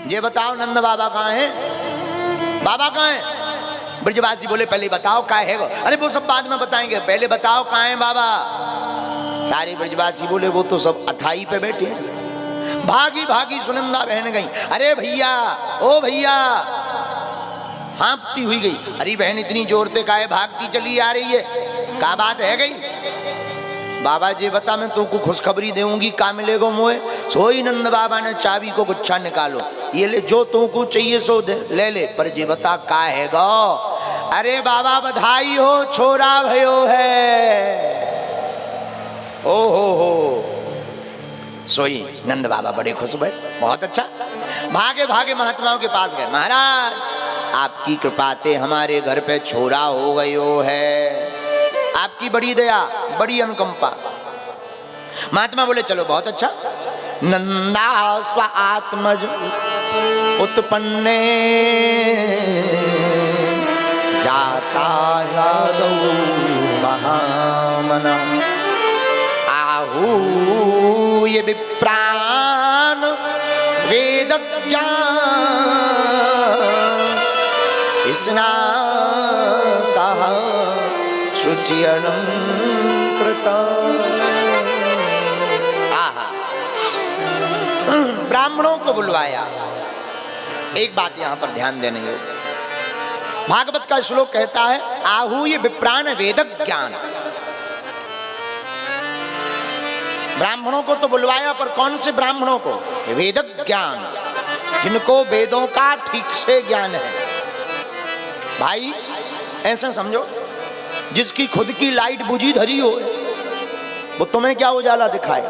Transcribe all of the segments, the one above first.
ये बताओ नंद बाबा कहाँ हैं? बाबा कहाँ हैं? ब्रजवासी बोले पहले बताओ कहाँ है वो। अरे वो सब बाद में बताएंगे, पहले बताओ कहाँ है बाबा। सारे ब्रजवासी बोले वो तो सब अथाई पे बैठे हैं। भागी भागी सुनंदा बहन गई, अरे भैया ओ भैया, हाँपती हुई गई। अरे बहन इतनी जोर से काहे भागती चली आ रही है, क्या बात है गई? बाबा जी बता मैं तुमको खुशखबरी देऊंगी, का मिलेगा मोए? सोई नंद बाबा ने चाबी को गुच्छा निकालो, ये ले जो तुमको चाहिए सो दे ले ले, पर जी बता का है गो? अरे बाबा बधाई हो, छोरा भयो है। ओ हो सोई नंद बाबा बड़े खुश हुए, बहुत अच्छा। भागे भागे महात्माओं के पास गए, महाराज आपकी कृपा से हमारे घर पे छोरा हो गयो है, आपकी बड़ी दया बड़ी अनुकंपा। महात्मा बोले चलो बहुत अच्छा। नंदा स्व आत्मज उत्पन्ने जाता यादव महामना, आहूय विप्राण वेद ज्ञान स्नातः शुचिर्नं कृता। ब्राह्मणों को बुलवाया। एक बात यहां पर ध्यान देने योग्य, भागवत का श्लोक कहता है आहूय विप्राण वेद ज्ञान। ब्राह्मणों को तो बुलवाया, पर कौन से ब्राह्मणों को? वेद ज्ञान, जिनको वेदों का ठीक से ज्ञान है। भाई ऐसा समझो, जिसकी खुद की लाइट बुझी धरी हो वो तुम्हें क्या उजाला दिखाए?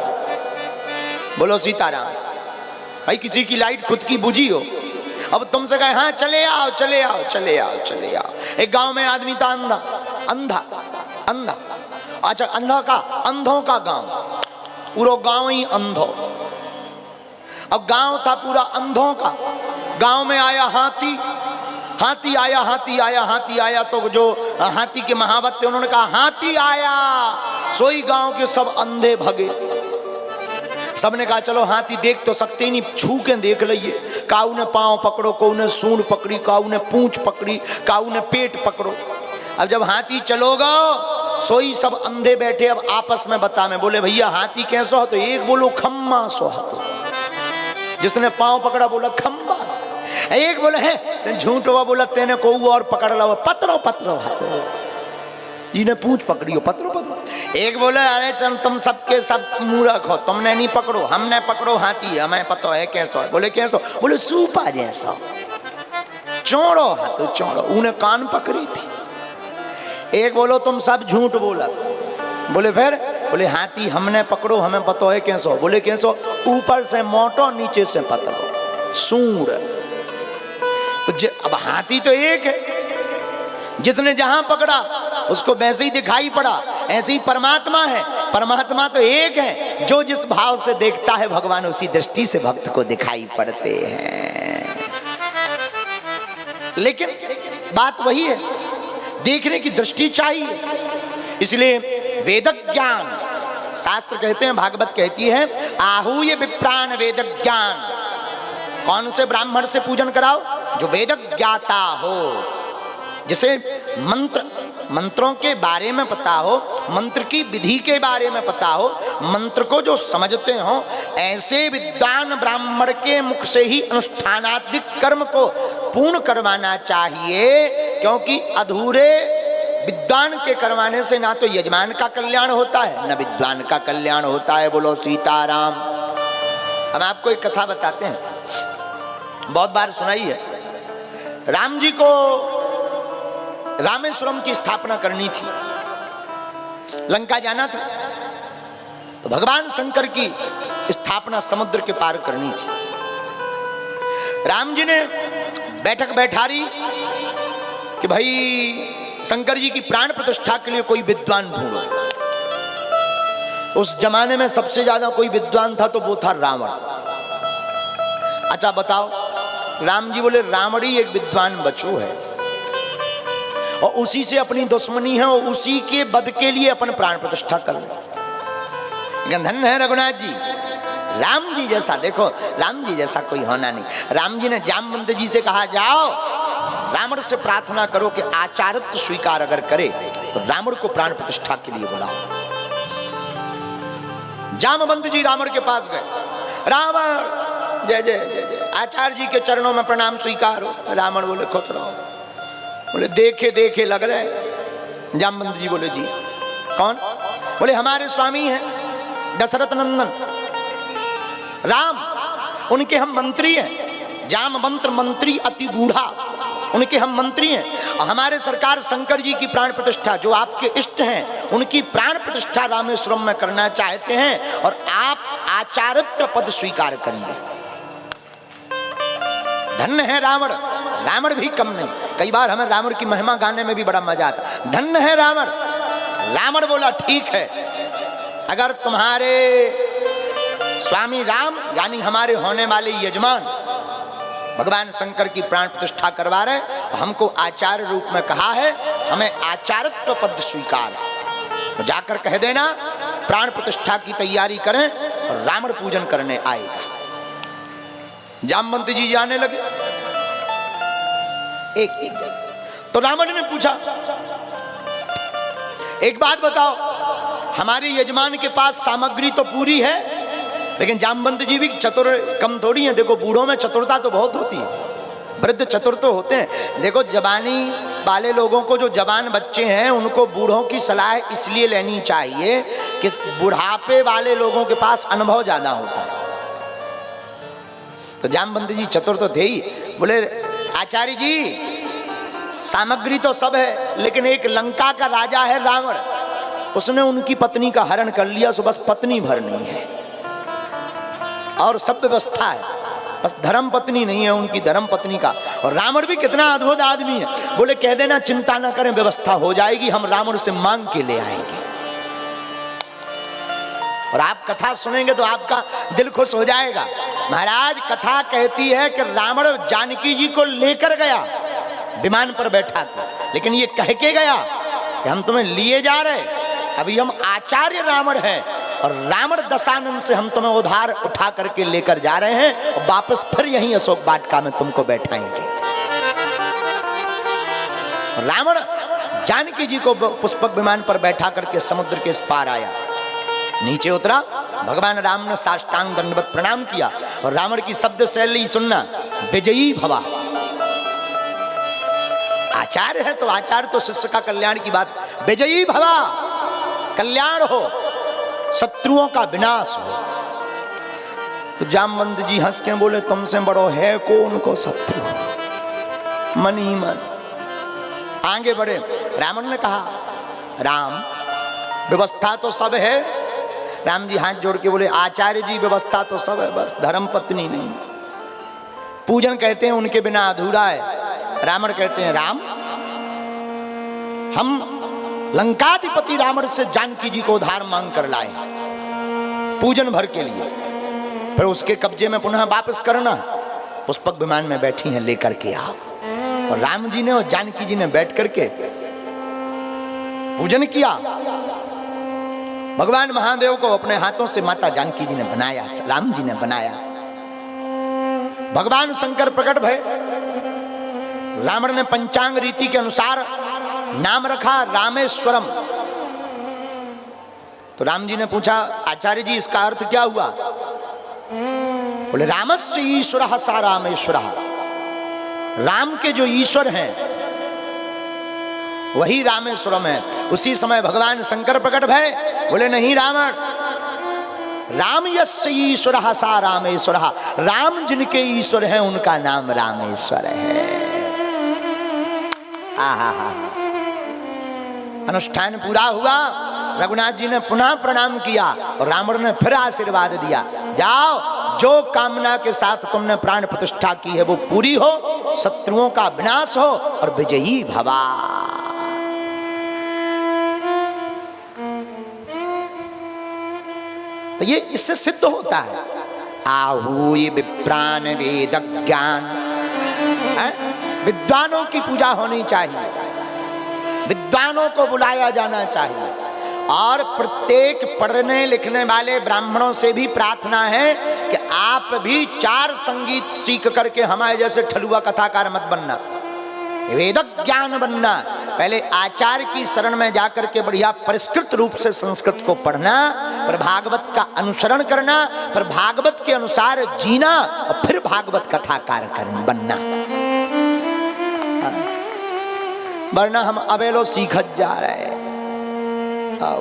बोलो सीताराम। भाई किसी की लाइट खुद की बुझी हो, अब तुमसे कहे हाँ चले आओ चले आओ चले आओ चले आओ। एक गांव में आदमी था अंधा अंधा अंधा, अच्छा अंधा का अंधों का गांव, पूरा गांव ही अंधो। अब गांव था पूरा अंधों का। गांव में आया हाथी, हाथी आया हाथी आया हाथी आया, तो जो हाथी के महावत थे उन्होंने कहा हाथी आया, सोई गांव के सब अंधे भगे। सबने कहा चलो हाथी देख तो सकते ही नहीं, छू के देख लइए। काऊ ने पांव पकड़ो, काऊ ने सूंड पकड़ी, काऊ ने पूंछ पकड़ी, काऊ ने पेट पकड़ो। अब जब हाथी चलोगा सोई सब अंधे बैठे, अब आपस में बता में बोले भैया हाथी कैसा हो? तो एक बोलो खम्मा सोहातो, जिसने पांव पकड़ा बोला खम्बा। एक बोले है झूठ हुआ, बोला तेने को और पकड़ ला पत्रो पत्रो हाथो, जिन्हें पूंछ पकड़ी हो पत्रो पत्रो। एक बोले अरे चल तुम सबके सब मूर्ख हो, तुमने नहीं पकड़ो, हमने पकड़ो हाथी, हमें पता है कैसा। बोले कैसा? बोले सूपा जैसा, चौड़ो हाथो चौड़ो, उन्हें कान पकड़ी थी। एक बोलो तुम सब झूठ बोला। बोले फिर? बोले हाथी हमने पकड़ो, हमें पता है कैसा। बोले कैसा? ऊपर से मोटो नीचे से पतलो सूंड। तो अब हाथी तो एक है, जिसने जहां पकड़ा उसको वैसे ही दिखाई पड़ा। ऐसे ही परमात्मा है, परमात्मा तो एक है, जो जिस भाव से देखता है भगवान उसी दृष्टि से भक्त को दिखाई पड़ते हैं। लेकिन बात वही है, देखने की दृष्टि चाहिए। इसलिए वेद ज्ञान, शास्त्र कहते हैं, भागवत कहती है आहूय विप्राण वेद ज्ञान। कौन से ब्राह्मण से पूजन कराओ? जो वेद ज्ञाता हो, जिसे मंत्रों के बारे में पता हो, मंत्र की विधि के बारे में पता हो, मंत्र को जो समझते हो, ऐसे विद्वान ब्राह्मण के मुख से ही अनुष्ठानात्मक कर्म को पूर्ण करवाना चाहिए। क्योंकि अधूरे विद्वान के करवाने से ना तो यजमान का कल्याण होता है, न विद्वान का कल्याण होता है। बोलो सीताराम। हम आपको एक कथा बताते हैं, बहुत बार सुनाई है। राम जी को रामेश्वरम की स्थापना करनी थी, लंका जाना था, तो भगवान शंकर की स्थापना समुद्र के पार करनी थी। राम जी ने बैठक बैठारी कि भाई शंकर जी की प्राण प्रतिष्ठा के लिए कोई विद्वान ढूंढो। उस जमाने में सबसे ज्यादा कोई विद्वान था तो वो था रावण। अच्छा बताओ, राम जी बोले रावण ही एक विद्वान बचू है, और उसी से अपनी दुश्मनी है, और उसी के वध के लिए अपन प्राण प्रतिष्ठा कर रहे। धन्य है रघुनाथ जी, राम जी जैसा, देखो राम जी जैसा कोई होना नहीं। राम जी ने जामवंत जी से कहा जाओ रावण से प्रार्थना करो कि आचार्यत्व स्वीकार अगर करे तो रावण को प्राण प्रतिष्ठा के लिए बुलाओ। जामवंत जी रावण के पास गए, रावण जय जय जय जय, आचार्य जी के चरणों में प्रणाम स्वीकार हो। रावण बोले खुश रहो। बोले देखे देखे लग रहे। जामवंत जी बोले जी कौन? बोले हमारे स्वामी हैं दशरथ नंदन राम, उनके हम मंत्री हैं। जामवंत मंत्री अति बूढ़ा, उनके हम मंत्री हैं। और हमारे सरकार शंकर जी की प्राण प्रतिष्ठा जो आपके इष्ट हैं उनकी प्राण प्रतिष्ठा रामेश्वरम में करना चाहते हैं और आप आचार्यत्व पद स्वीकार करिए। धन्य है रावण, रावण भी कम नहीं। कई बार हमें रावण की महिमा गाने में भी बड़ा मजा आता। धन्य है रावण। रावण बोला ठीक है, अगर तुम्हारे स्वामी राम यानी हमारे होने वाले यजमान भगवान शंकर की प्राण प्रतिष्ठा करवा रहे, हमको आचार्य रूप में कहा है, हमें आचार्यत्व पद स्वीकार। तो जाकर कह देना प्राण प्रतिष्ठा की तैयारी करें और रावण पूजन करने आएगा। जामवंत जी जाने लगे एक एक जन। तो रावण ने पूछा एक बात बताओ, हमारे यजमान के पास सामग्री तो पूरी है, लेकिन जामवंत जी भी चतुर कम थोड़ी हैं। देखो बूढ़ों में चतुरता तो बहुत होती है, वृद्ध चतुर तो होते हैं। देखो जवानी वाले लोगों को, जो जवान बच्चे हैं उनको बूढ़ों की सलाह इसलिए लेनी चाहिए कि बुढ़ापे वाले लोगों के पास अनुभव ज्यादा होता है। तो जामवंत जी चतुर तो थे ही। बोले आचार्य जी सामग्री तो सब है, लेकिन एक लंका का राजा है रावण, उसने उनकी पत्नी का हरण कर लिया, सो बस पत्नी भर नहीं है और सब व्यवस्था है, बस धर्म पत्नी नहीं है उनकी, धर्म पत्नी का। और रावण भी कितना अद्भुत आदमी है। बोले कह देना चिंता ना करें, व्यवस्था हो जाएगी, हम रावण से मांग के ले आएंगे। और आप कथा सुनेंगे तो आपका दिल खुश हो जाएगा। महाराज कथा कहती है कि रावण जानकी जी को लेकर गया विमान पर बैठा था, लेकिन ये कह के गया कि हम तुम्हें लिए जा रहे, अभी हम आचार्य रावण हैं और रावण दशानन से हम तुम्हें उधार उठा करके लेकर जा रहे हैं और वापस फिर यहीं अशोक वाटिका में तुमको बैठाएंगे। रावण जानकी जी को पुष्पक विमान पर बैठा करके समुद्र के इस पार आया, नीचे उतरा, भगवान राम ने साष्टांग दंडवत प्रणाम किया और रावण की शब्द शैली सुनना, विजयी भवा। आचार्य है तो आचार्य तो शिष्य का कल्याण की बात, विजयी भवा, कल्याण हो, शत्रुओं का विनाश हो। तो जामवंत जी हंस के बोले तुमसे बड़ो है कौन को शत्रु, मन ही मन। आगे बढ़े, रावण ने कहा राम व्यवस्था तो सब है। राम जी हाथ जोड़ के बोले आचार्य जी व्यवस्था तो सब है, बस धर्म पत्नी नहीं, पूजन कहते हैं उनके बिना अधूरा है। रावण कहते हैं राम हम लंकाधिपति रावण से जानकी जी को उधार मांग कर लाए पूजन भर के लिए, फिर उसके कब्जे में पुनः वापस करना। पुष्पक विमान में बैठी हैं, लेकर के आओ। और राम जी ने और जानकी जी ने बैठ करके पूजन किया। भगवान महादेव को अपने हाथों से माता जानकी जी ने बनाया, राम जी ने बनाया। भगवान शंकर प्रकट भय, रावण ने पंचांग रीति के अनुसार नाम रखा रामेश्वरम। तो राम जी ने पूछा आचार्य जी इसका अर्थ क्या हुआ? बोले रामस्य ईश्वरः सा रामेश्वरः, राम के जो ईश्वर हैं वही रामेश्वरम है। उसी समय भगवान शंकर प्रकट भय, बोले नहीं रावण, राम यस्य ईश्वरः सा रामेश्वरः, राम जिनके ईश्वर हैं उनका नाम रामेश्वर है। अनुष्ठान पूरा हुआ, रघुनाथ जी ने पुनः प्रणाम किया और रावण ने फिर आशीर्वाद दिया, जाओ जो कामना के साथ तुमने प्राण प्रतिष्ठा की है वो पूरी हो, शत्रुओं का विनाश हो और विजयी भवा। तो ये इससे सिद्ध होता है आहूय विप्रान वेद ज्ञान। विद्वानों की पूजा होनी चाहिए, विद्वानों को बुलाया जाना चाहिए और प्रत्येक पढ़ने लिखने वाले ब्राह्मणों से भी प्रार्थना है कि आप भी 4 संगीत सीख करके हमारे जैसे ठलुआ कथाकार मत बनना, वेद ज्ञान बनना। पहले आचार्य की शरण में जाकर के बढ़िया परिष्कृत रूप से संस्कृत को पढ़ना, पर भागवत का अनुसरण करना, पर भागवत के अनुसार जीना और फिर भागवत कथाकार बनना। वरना हम अबेलो सीखत जा रहे हैं,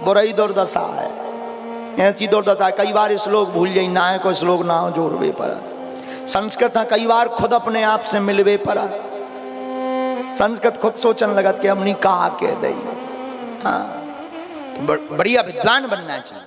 बुराई दुर्दशा है, ऐसी दुर्दशा है। कई बार श्लोक भूल जाई ना है, कोई श्लोक ना हो जोड़वे पर संस्कृत कई बार खुद अपने आप से मिलवे पर संस्कृत खुद सोचन लगत कि हमनी का के दई। हाँ, तो बढ़िया विद्वान बनना चाहिए।